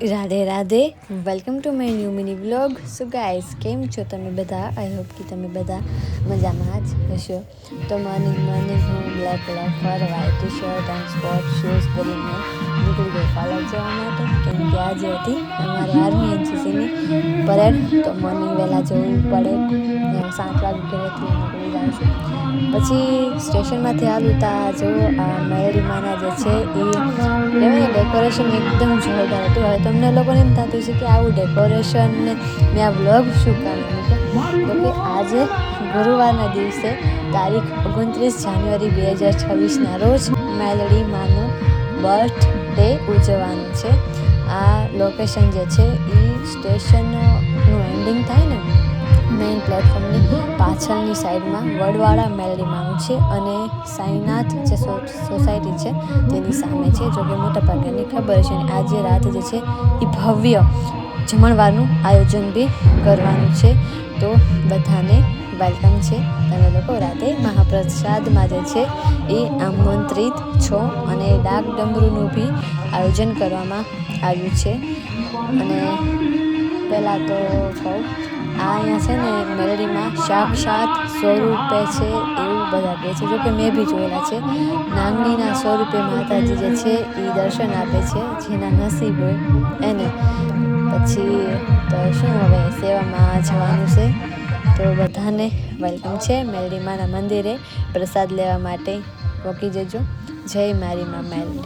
Radhe Radhe, welcome to my new mini vlog. So guys, કેમ છો તમે બધા? આઈ હોપ કે તમે બધા મજામાં જ હશો. તો મોર્નિંગ હું બ્લેક ફર white T-shirt and sport shoes પહેરીને નીકળી ગઈ પાર્લર જવા માટે, કેમ કે આજે હતી અમારે આર્મી એનસીસીની પરેડ. તો મોર્નિંગ વહેલા જવું પડે, 7 વાગે ઘરેથી નીકળી જાય છે. પછી સ્ટેશનમાંથી હાલું તા જો આ મેલડીમાના જે છે એ કહેવાય ડેકોરેશન એકદમ જોરદાર હતું. હવે તમને લોકોને એમ થતું છે કે આવું ડેકોરેશન ને મેં આ વ્લોગ શું કામ મૂક્યો, તો કે આજે ગુરુવારના દિવસે તારીખ 29 જાન્યુઆરી 2026ના રોજ મેલડીમાનો બર્થડે ઉજવવાનું છે. આ લોકેશન જે છે એ સ્ટેશનનું એન્ડિંગ થાય ને મેઇન પ્લેટફોર્મની પાછળની સાઈડમાં વડવાળા મેલડીમાનું છે અને સાઈનાથ જે સોસાયટી છે તેની સામે છે. જો કે મોટા ભાગની ખબર છે. અને આજે રાત જે છે એ ભવ્ય જમણવારનું આયોજન બી કરવાનું છે. તો બધાને વેલકમ છે. તમે લોકો રાતે મહાપ્રસાદમાં જે છે એ આમંત્રિત છો. અને ડાક ડમરૂનું બી આયોજન કરવામાં આવ્યું છે. અને પહેલાં તો કહું, આ અહીંયા છે ને મેલડીમાં સાક્ષાત 100 રૂપિયા છે એવું બધા કહે છે. જોકે મેં બી જોયેલા છે. નાંગણીના 100 રૂપિયા માતાજી જે છે એ દર્શન આપે છે જેના નસીબ હોય એને. પછી તો શું, હવે સેવામાં જવાનું છે. તો બધાને વેલકમ છે મેલડીમાના મંદિરે પ્રસાદ લેવા માટે. રોકી જજો. જય મારી માં મેલડી.